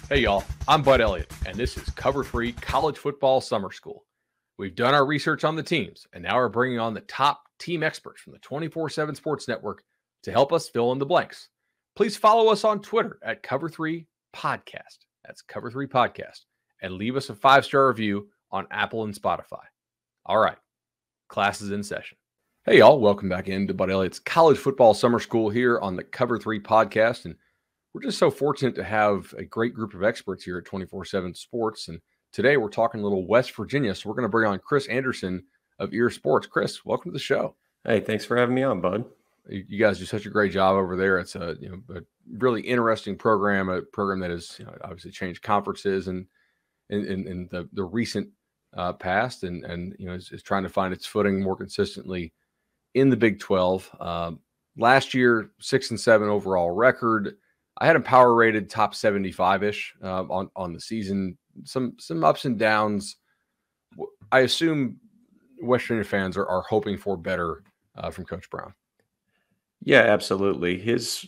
Hey y'all, I'm Bud Elliott, and this is Cover 3 College Football Summer School. We've done our research on the teams, and now we're bringing on the top team experts from the 24/7 Sports Network to help us fill in the blanks. Please follow us on Twitter at Cover 3 Podcast. That's Cover 3 Podcast. And leave us a 5-star review on Apple and Spotify. All right, class is in session. Hey y'all, welcome back into Bud Elliott's College Football Summer School here on the Cover 3 Podcast. And we're just so fortunate to have a great group of experts here at 24/7 Sports. And today we're talking a little West Virginia. So we're going to bring on Chris Anderson of EerSports. Chris, welcome to the show. Hey, thanks for having me on, Bud. You guys do such a great job over there. It's a really interesting program, a program that has obviously changed conferences and in the recent past, and is trying to find its footing more consistently in the Big 12. Last year, 6-7 overall record. I had them power rated top 75-ish on the season. Some ups and downs. I assume West Virginia fans are hoping for better from Coach Brown. Yeah, absolutely. His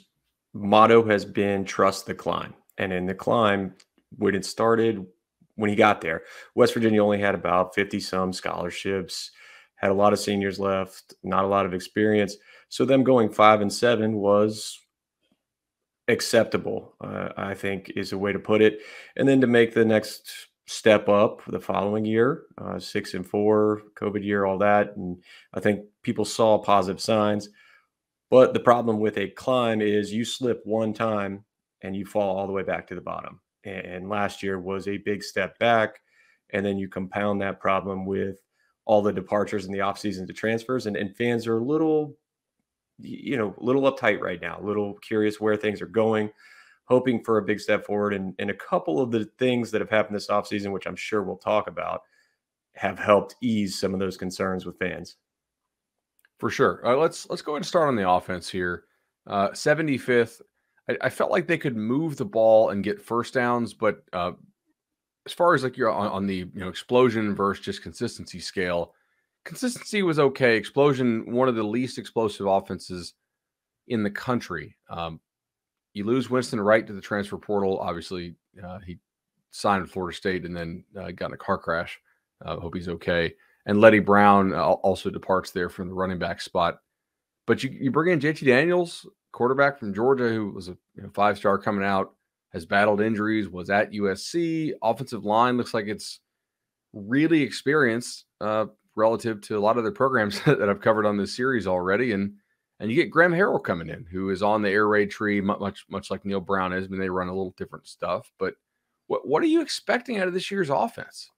motto has been trust the climb. And in the climb, when it started, when he got there, West Virginia only had about 50-some scholarships, had a lot of seniors left, not a lot of experience. So them going 5-7 was acceptable, I think is a way to put it. And then to make the next step up the following year, 6-4, COVID year, all that. And I think people saw positive signs. But the problem with a climb is you slip one time and you fall all the way back to the bottom. And last year was a big step back. And then you compound that problem with all the departures in the offseason to transfers. And fans are a little uptight right now, a little curious where things are going, hoping for a big step forward. And a couple of the things that have happened this offseason, which I'm sure we'll talk about, have helped ease some of those concerns with fans. For sure. Let's go ahead and start on the offense here. 75th. I felt like they could move the ball and get first downs, but as far as like you're on the explosion versus just consistency scale, consistency was okay. Explosion, one of the least explosive offenses in the country. You lose Winston Wright to the transfer portal. Obviously, he signed with Florida State and then got in a car crash. Hope he's okay. And Letty Brown also departs there from the running back spot. But you bring in JT Daniels, quarterback from Georgia, who was a 5-star coming out, has battled injuries, was at USC. Offensive line looks like it's really experienced relative to a lot of the programs that I've covered on this series already. And you get Graham Harrell coming in, who is on the air raid tree, much like Neil Brown is. I mean, they run a little different stuff. But what are you expecting out of this year's offense?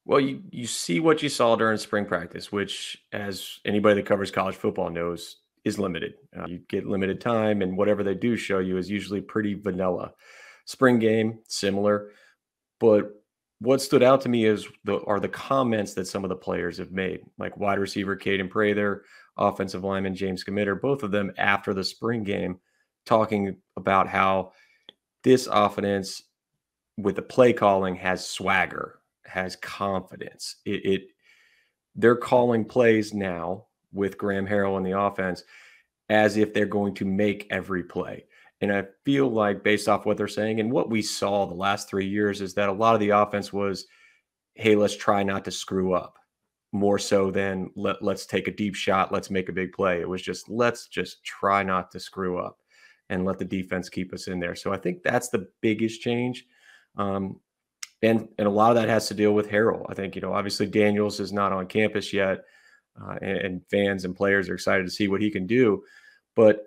Well, you see what you saw during spring practice, which, as anybody that covers college football knows, is limited. You get limited time, and whatever they do show you is usually pretty vanilla. Spring game, similar. But what stood out to me are the comments that some of the players have made, like wide receiver Caden Prather, offensive lineman James Committer, both of them after the spring game, talking about how this offense with the play calling has swagger, has confidence. They're calling plays now with Graham Harrell in the offense as if they're going to make every play. And I feel like based off what they're saying and what we saw the last 3 years is that a lot of the offense was, hey, let's try not to screw up, more so than let's take a deep shot, let's make a big play. It was just, let's just try not to screw up and let the defense keep us in there. So I think that's the biggest change. And a lot of that has to deal with Harrell. I think, obviously Daniels is not on campus yet, and fans and players are excited to see what he can do. But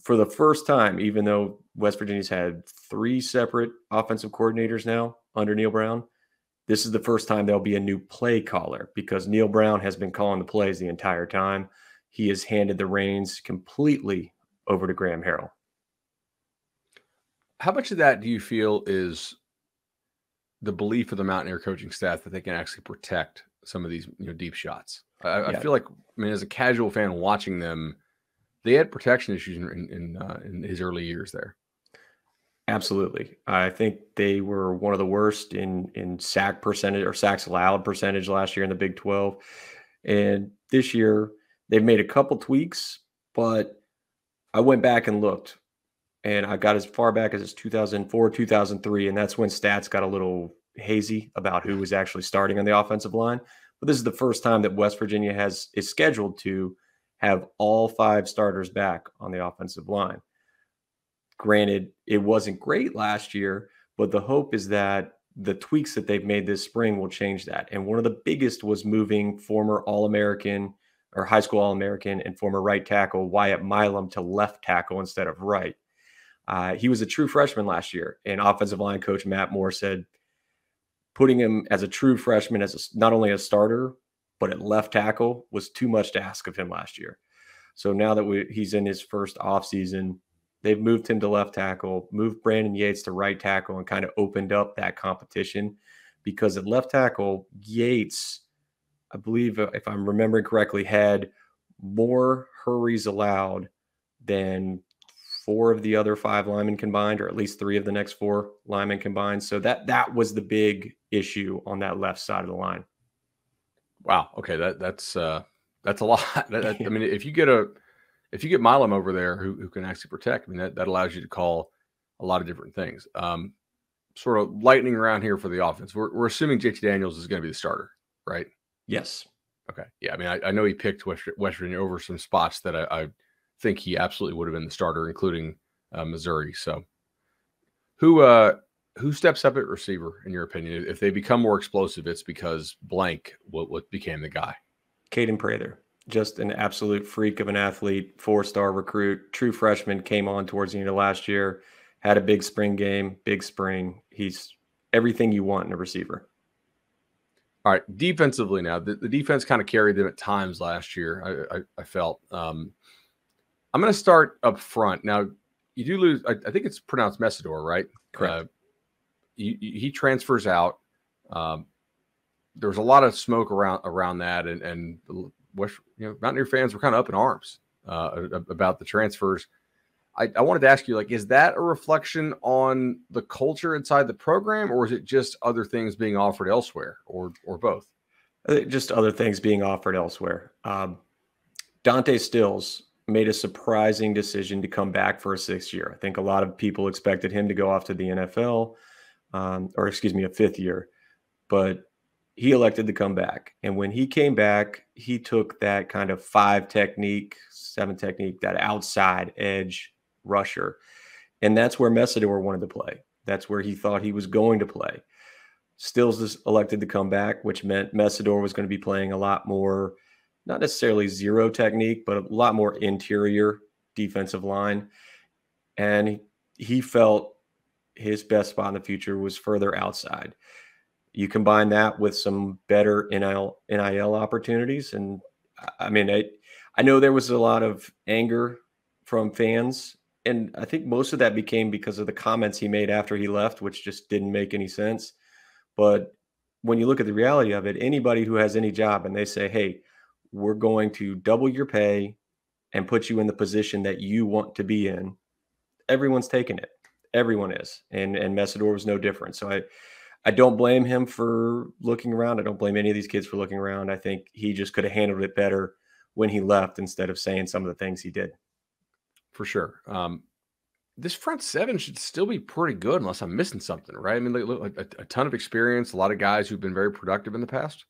for the first time, even though West Virginia's had 3 separate offensive coordinators now under Neil Brown, this is the first time there'll be a new play caller because Neil Brown has been calling the plays the entire time. He has handed the reins completely over to Graham Harrell. How much of that do you feel is the belief of the Mountaineer coaching staff that they can actually protect some of these deep shots? I feel like, as a casual fan watching them, they had protection issues in his early years there. Absolutely. I think they were one of the worst in sack percentage or sacks allowed percentage last year in the Big 12. And this year they've made a couple tweaks, but I went back and looked. And I got as far back as 2004, 2003, and that's when stats got a little hazy about who was actually starting on the offensive line. But this is the first time that West Virginia is scheduled to have all 5 starters back on the offensive line. Granted, it wasn't great last year, but the hope is that the tweaks that they've made this spring will change that. And one of the biggest was moving former All-American or high school All-American and former right tackle Wyatt Milam to left tackle instead of right. He was a true freshman last year, and offensive line coach Matt Moore said putting him as a true freshman as not only a starter, but at left tackle was too much to ask of him last year. So now that he's in his first offseason, they've moved him to left tackle, moved Brandon Yates to right tackle, and kind of opened up that competition because at left tackle, Yates, I believe, if I'm remembering correctly, had more hurries allowed than 4 of the other 5 linemen combined, or at least 3 of the next 4 linemen combined. So that was the big issue on that left side of the line. Wow. Okay, that's a lot. I mean, if you get Milam over there who can actually protect, I mean that allows you to call a lot of different things. Sort of lightning around here for the offense. We're assuming JT Daniels is going to be the starter, right? Yes. Okay. Yeah. I mean, I know he picked West Virginia over some spots that I think he absolutely would have been the starter, including Missouri. So, who steps up at receiver in your opinion? If they become more explosive, it's because blank what became the guy. Caden Prather, just an absolute freak of an athlete, 4-star recruit, true freshman, came on towards the end of last year, had a big spring game, big spring. He's everything you want in a receiver. All right, defensively now, the defense kind of carried them at times last year. I felt. I'm going to start up front. Now, you do lose. I think it's pronounced Messidor, right? Correct. He transfers out. There was a lot of smoke around that, and Mountaineer fans were kind of up in arms about the transfers. I wanted to ask you, like, is that a reflection on the culture inside the program, or is it just other things being offered elsewhere, or both? I think just other things being offered elsewhere. Dante Stills made a surprising decision to come back for a 6th year. I think a lot of people expected him to go off to the NFL, a 5th year, but he elected to come back. And when he came back, he took that kind of 5 technique, 7 technique, that outside edge rusher. And that's where Messidor wanted to play. That's where he thought he was going to play. Stills is elected to come back, which meant Messidor was going to be playing a lot more, not necessarily zero technique, but a lot more interior defensive line. And he felt his best spot in the future was further outside. You combine that with some better NIL opportunities. And I mean, I know there was a lot of anger from fans, and I think most of that became because of the comments he made after he left, which just didn't make any sense. But when you look at the reality of it, anybody who has any job and they say, hey, we're going to double your pay and put you in the position that you want to be in, everyone's taking it. Everyone is. And Messidor was no different. So I don't blame him for looking around. I don't blame any of these kids for looking around. I think he just could have handled it better when he left instead of saying some of the things he did. For sure. This front 7 should still be pretty good unless I'm missing something, right? I mean, look, a ton of experience, a lot of guys who've been very productive in the past.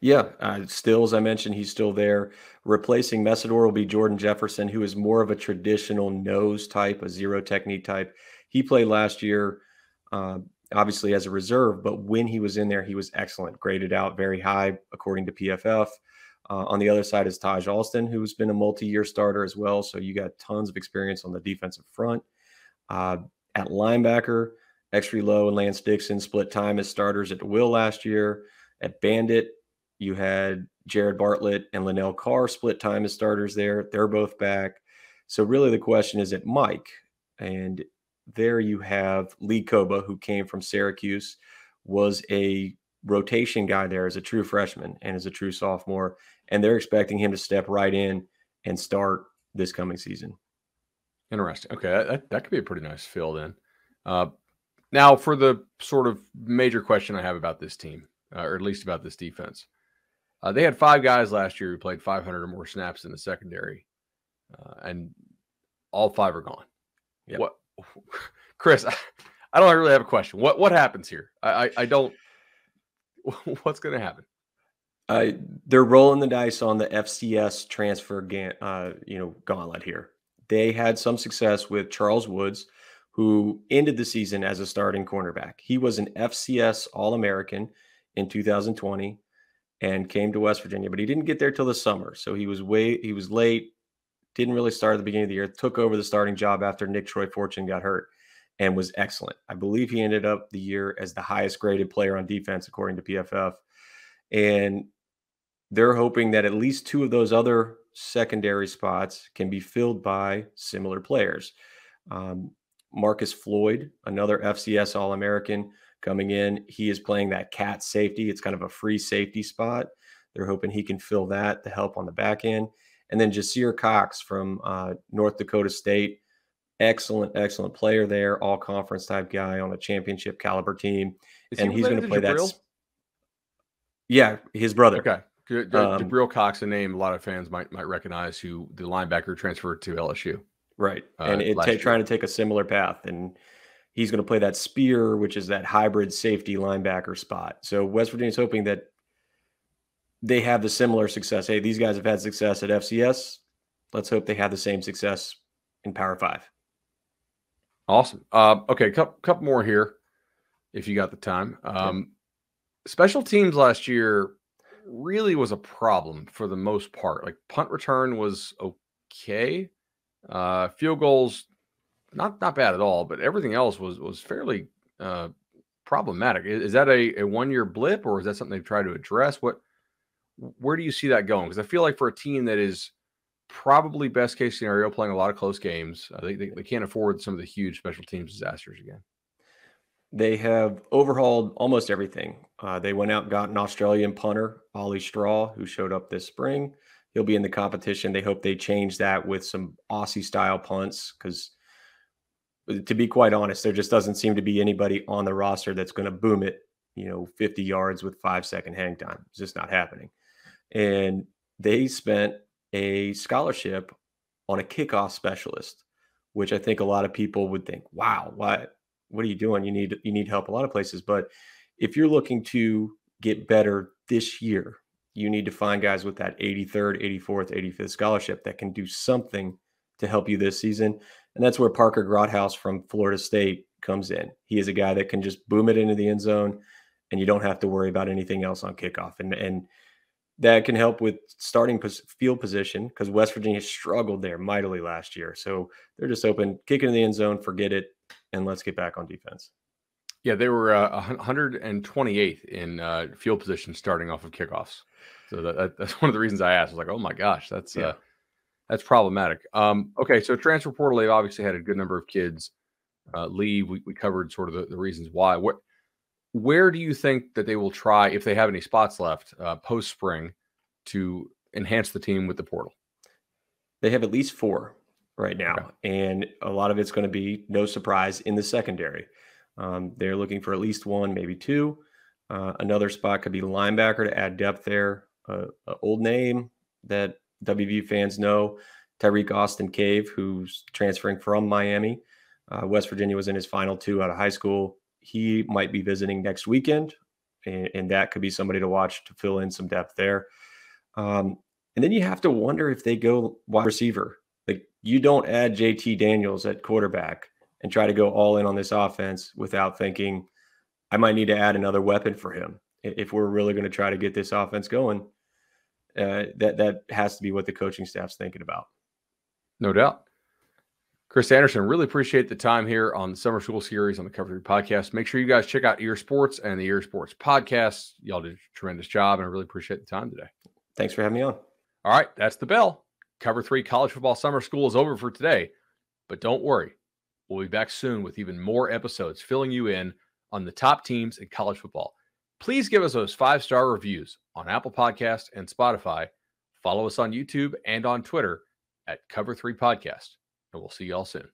Yeah, Stills, I mentioned, he's still there. Replacing Messidor will be Jordan Jefferson, who is more of a traditional nose type, a zero technique type. He played last year, obviously as a reserve, but when he was in there, he was excellent, graded out very high according to PFF. On the other side is Taj Alston, who's been a multi-year starter as well. So you got tons of experience on the defensive front. At linebacker, Extree Lowe and Lance Dixon split time as starters at the Will last year. At Bandit, you had Jared Bartlett and Linnell Carr split time as starters there. They're both back. So really the question is at Mike. And there you have Lee Koba, who came from Syracuse, was a rotation guy there as a true freshman and as a true sophomore. And they're expecting him to step right in and start this coming season. Interesting. Okay, that could be a pretty nice fill then. Now, for the sort of major question I have about this team, or at least about this defense. They had 5 guys last year who played 500 or more snaps in the secondary, and all 5 are gone. Yep. Chris, I don't really have a question. What happens here? I don't. What's going to happen? They're rolling the dice on the FCS transfer, gauntlet here. They had some success with Charles Woods, who ended the season as a starting cornerback. He was an FCS All-American in 2020 and came to West Virginia, but he didn't get there till the summer. So he was late, didn't really start at the beginning of the year, took over the starting job after Nick Troy Fortune got hurt and was excellent. I believe he ended up the year as the highest graded player on defense, according to PFF. And they're hoping that at least two of those other secondary spots can be filled by similar players. Marcus Floyd, another FCS All-American coming in. He is playing that cat safety. It's kind of a free safety spot. They're hoping he can fill that to help on the back end. And then Jasir Cox from North Dakota State. Excellent player there. All conference type guy on a championship caliber team. And he's going to play that. Yeah, his brother. Okay. Jabril Cox, a name a lot of fans might recognize, who the linebacker transferred to LSU. Right. And trying to take a similar path. And he's going to play that spear, which is that hybrid safety linebacker spot. So West Virginia's hoping that they have the similar success. Hey, these guys have had success at FCS. Let's hope they have the same success in Power 5. Awesome. Okay, couple more here, if you got the time. Special teams last year really was a problem for the most part. Like punt return was okay. Field goals, not bad at all, but everything else was fairly problematic. Is that a 1-year blip, or is that something they've tried to address? Where do you see that going? Because I feel like for a team that is probably best case scenario playing a lot of close games, they can't afford some of the huge special teams disasters again. They have overhauled almost everything. They went out and got an Australian punter, Ollie Straw, who showed up this spring. He'll be in the competition. They hope they change that with some Aussie-style punts because, to be quite honest, there just doesn't seem to be anybody on the roster that's going to boom it, 50 yards with 5-second hang time. It's just not happening. And they spent a scholarship on a kickoff specialist, which I think a lot of people would think, wow, what are you doing? You need help a lot of places. But if you're looking to get better this year, you need to find guys with that 83rd, 84th, 85th scholarship that can do something to help you this season. And that's where Parker Grothaus from Florida State comes in. He is a guy that can just boom it into the end zone, and you don't have to worry about anything else on kickoff. And that can help with starting field position because West Virginia struggled there mightily last year. So they're just open, kick it in the end zone, forget it, and let's get back on defense. Yeah, they were 128th in field position starting off of kickoffs. So that's one of the reasons I asked. I was like, oh my gosh, that's problematic. Okay, so transfer portal, they've obviously had a good number of kids leave. We covered sort of the reasons why. Where do you think that they will try, if they have any spots left, post-spring to enhance the team with the portal? They have at least 4 right now, and a lot of it's going to be, no surprise, in the secondary. They're looking for at least 1, maybe 2. Another spot could be linebacker to add depth there. An old name that WVU fans know, Tyreek Austin Cave, who's transferring from Miami. West Virginia was in his final 2 out of high school. He might be visiting next weekend, and that could be somebody to watch to fill in some depth there. And then you have to wonder if they go wide receiver. Like, you don't add JT Daniels at quarterback and try to go all in on this offense without thinking, I might need to add another weapon for him. If we're really going to try to get this offense going, that has to be what the coaching staff's thinking about. No doubt. Chris Anderson, really appreciate the time here on the Summer School Series on the Cover 3 podcast. Make sure you guys check out EerSports and the EerSports podcast. Y'all did a tremendous job, and I really appreciate the time today. Thanks for having me on. All right, that's the bell. Cover 3 College Football Summer School is over for today, but don't worry. We'll be back soon with even more episodes filling you in on the top teams in college football. Please give us those 5-star reviews on Apple Podcasts and Spotify. Follow us on YouTube and on Twitter at Cover 3 Podcast. And we'll see y'all soon.